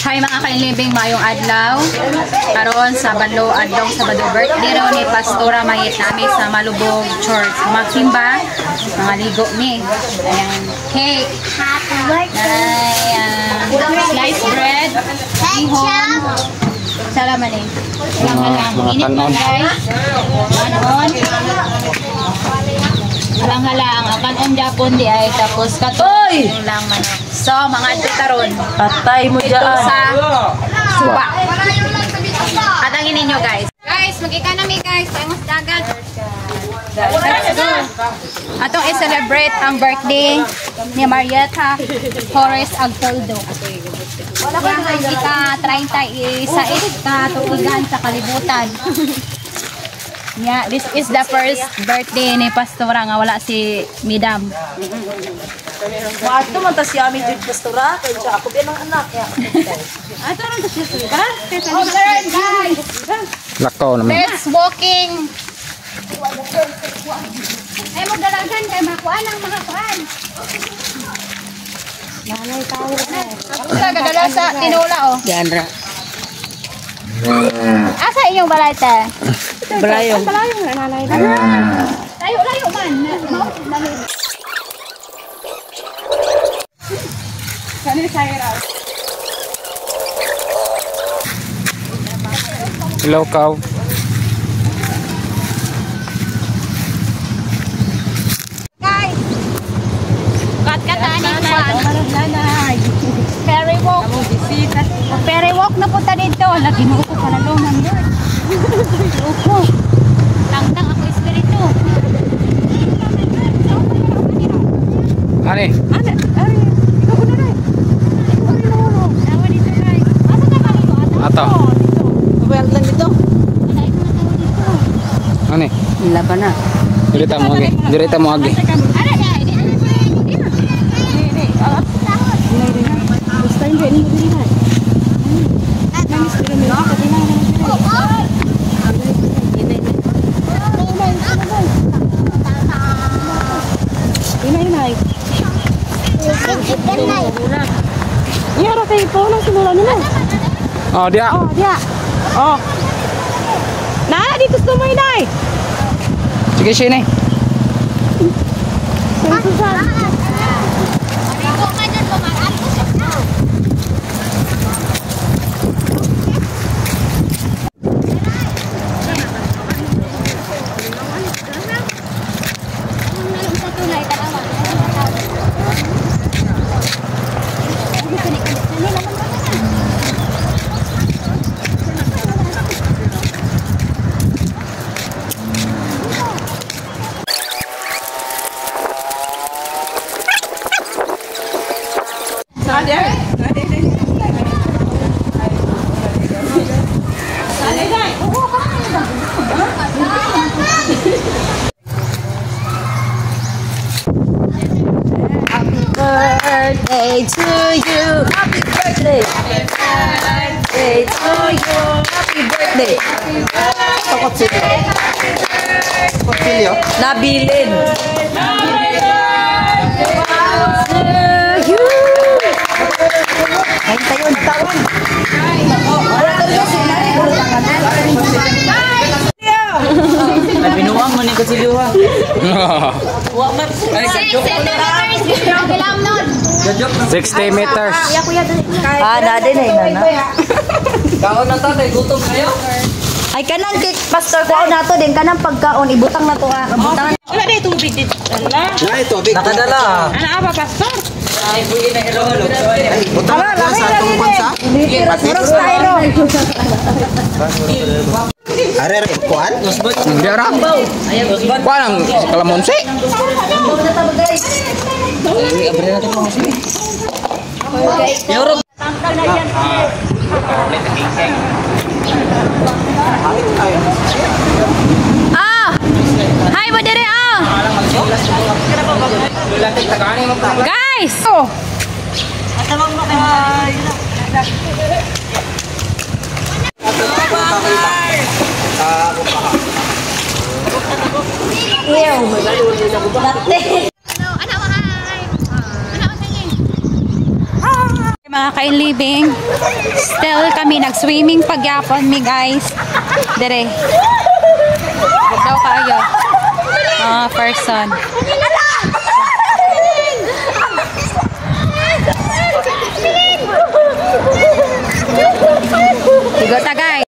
Hi mga kainlibing, mayong adlaw. Karon sa Banlo adlaw Sabado birthday ro ni Pastora Mayit namin sa Malubog Church. Magsimba, mga ligo ni. Ayan, cake. Happy birthday. Sliced bread, ihon. Salamat eh. Init lang guys. Kanon. Halang-halang. Ang kanon Japon di ay tapos katoy. Lang manok. So, mga taron. Patay mo dyan. Ito sa suba. Atangin ninyo guys. Guys, mag-economy guys. Tayong dagat. Let's go. Atong i-celebrate ang birthday ni Marietta Torres Agtoldo. Yan kita 30 sa katuigan sa kalibutan. Yeah, this is the first birthday ni Pastora nga wala si Midam. Ato man ta si Ami Jud Pastora, kay siya ako din ang anak ya. Ato ron ta siya suliga. Oh, guys. Lakaw naman. Let's walking. Ay mo dalagan kay makuan ang mga kuan. Nanay tao. Sa gadala sa tinula oh. Diyan ra. Asa inyong balay te? Balayong. Balayong na nanay. Layo man. Kani saya. Hello, cow. Guys. Kat-katan ni nanay. Ferry walk. Ferry walk na punta dito. Lagi mo ko para luman yun. Upo. Tangtang ako espiritu. Ani? Ikaw ko na rin. Tawa dito guys. Asa ka kami ko? Ato. Well lang dito. Ani? Laban na. Dirita mo agi. Dirita mo agi. Ada dah. Gusto hindi ni diri na. Iya ra kay po na simula nila. Oh, dia. Oh, dia. Oh. Na dito sa mo inay. Sige, sini. Birthday to you. Happy birthday. Happy birthday to you. Happy birthday. Kotsilyo. Nabilin. Ay, tayon, taon. Binuang mo ni Kotsilyo ha. Wa man. 60 meters. Ah, dati na yun, na. Kaon na to, gutom kayo? Ay, kanang cake, pastor ko na to din, kanang pagkaon, ibutang na to ha. Ibutang na. Wala na itubig dito. Nakadala. Ano ba pastor? Ay, buwi na hilo-hilo. Hala, laki na din eh. Murag styro. Are, kuan? Dia ra. Kuan ang kalamonsi. Yorok. Hi mo dire Guys. Oh. Mga kailibing, still kami nag-swimming pagyapon mi guys. Dire. Daw kayo. Person. Tigo ta guys.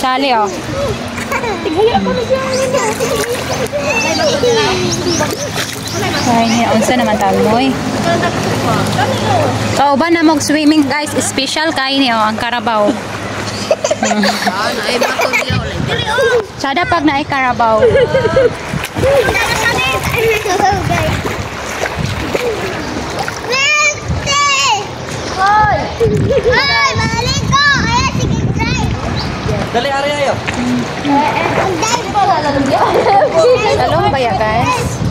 Sali oh. Ay, unsa naman tamoy. Kauban na mag-swimming guys, special kay niyo ang Carabao. Sada pag naay Carabao. Dali, ari ayo. Talong ba ya guys?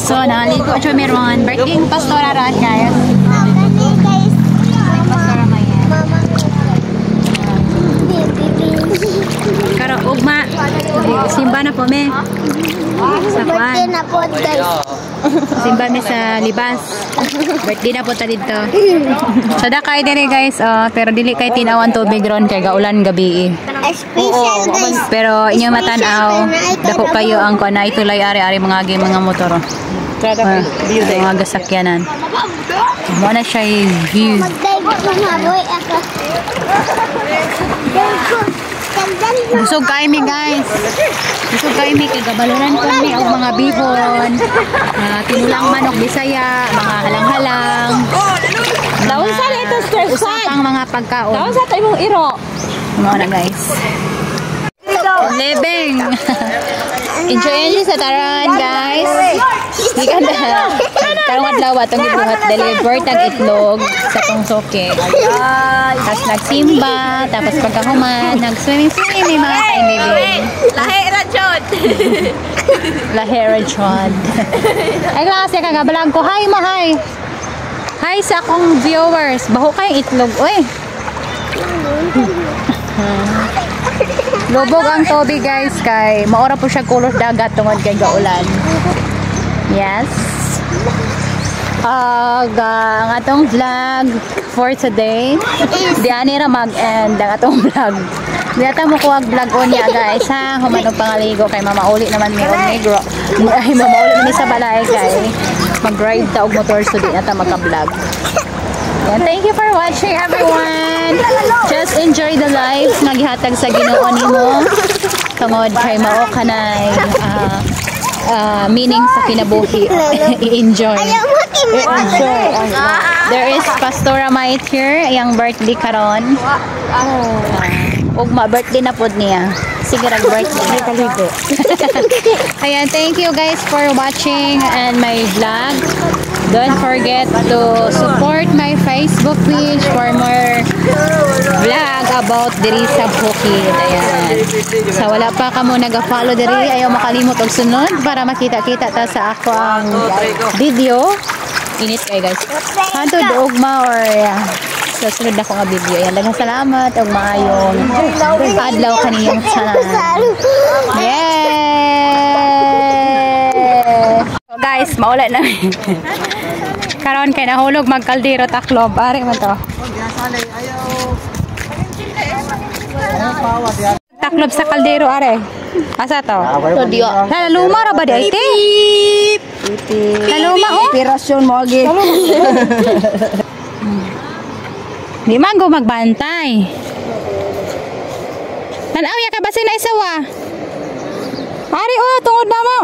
So, naligo siya meron. Birthday Pastora Ran guys. Pastora Mayan. Karo ugma. Simba na po me. Sa kwan. Simba me sa libas. Birthday na po ta dito. Sada kay dire guys, pero dili kay tinawan tubig ron kay gaulan gabi. Special guys. Pero inyo matanaw, dako kayo ang kuan na itulay ari-ari mga motor. Mga gasakyanan. Mo na siya view. Busog kayo mi guys. Busog kayo mi kay gabaluran ko mi og mga bihon. Tinulang manok Bisaya, mga halang-halang. Daon sa ito stress. Usapang mga pagkaon. Daon sa tayo mong iro. Mga na guys. Lebeng. Enjoy sa taran guys. Di ka na. Karong adlaw atong gibuhat deliver tag itlog sa tong soke. Tapos nagsimba, tapos pagkahuman, nag-swimming may mga kainibig. Lahi ra jud. Lahi ra jud. Ay klase ka gabalag ko. Hi mo, hi. Hi sa akong viewers. Baho kayong itlog. Uy. Lubog ang tobi guys kay maora po siya kulos dagat tungod kay gaulan. Yes. Ang atong vlog for today. Di ani ra mag-end ang atong vlog. Di ata mo kuwag vlog on niya guys ha. Humanong pangaligo kay mamauli naman mi og negro. Ay mamauli mi sa balay kay mag-ride ta og motor so di ata maka-vlog. And thank you for watching everyone. Just enjoy the life nga gihatag sa Ginoo nimo. Tungod kay mao kanay meaning sa kinabuhi. I-enjoy. There is Pastora Might here, yang birthday karon. Ugma birthday na pod niya. Sige ra birthday kaligo. Ayan, thank you guys for watching and my vlog. Don't forget to support my Facebook page for more vlog about diri sa Bukid. Ayan. Sa wala pa ka mo nag-follow diri, ayaw makalimot og sunod para makita-kita ta sa ako ang video. Init kay guys. Hanto ugma or sa sunod na ko nga video. Ayan, daghang salamat og maayong adlaw kaniyong tanan. Yeah! So guys, maula na. Karon kay nahulog magkaldero taklob. Ari man to. Taklob sa kaldero are. Asa to? Luma ra ba di ite? Luma oh. Operasyon mo agi. Di man go magbantay. Tanaw ya ka basin na isawa. Ari oh, tungod na mo.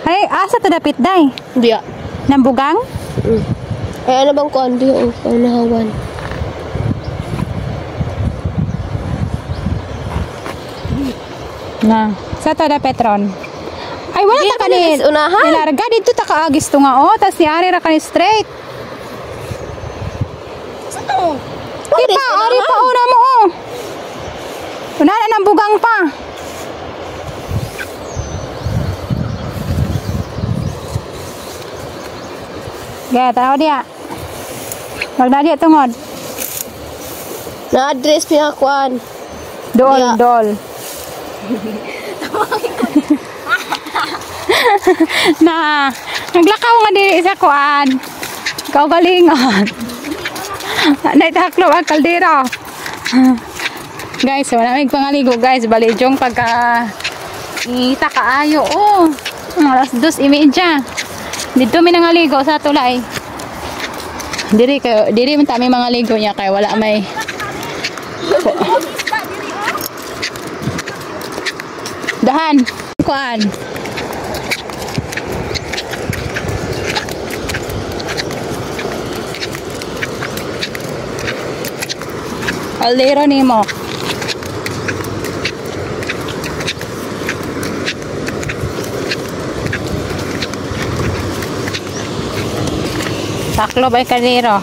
Ay, asa to dapit day? Diya. Nambugang? Ay, ano bang kondi ang nahawan? Na, sa to da Petron. Ay, wala ta kanit. Unahan? Nilarga dito ta kaagis to nga oh, tas ni ari ra kanit straight. Di pa, ari pa una mo oh. Una na nambugang pa. Gaya, tanaw dia. Magna dia tungod. Na-address niya kuan. Dol. Na, naglakaw nga diri sa kuan. Kaugalingon. Naitaklo ang kaldero. Guys, wala may pangaligo guys. Balijong pagka ita kaayo. Oh, alas 2:30. Dito mi nangaligo sa tulay. Diri man ta may mga ligo niya kay wala may dahan kuan. Aldero nimo. Taklo bay kalero.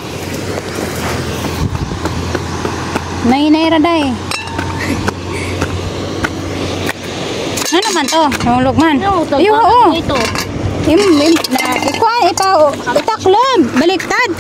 Nainay day. Ano man to? Nulog man. Iyo oo. Ito. Na ikuan itaw. Itaklom. Baliktad.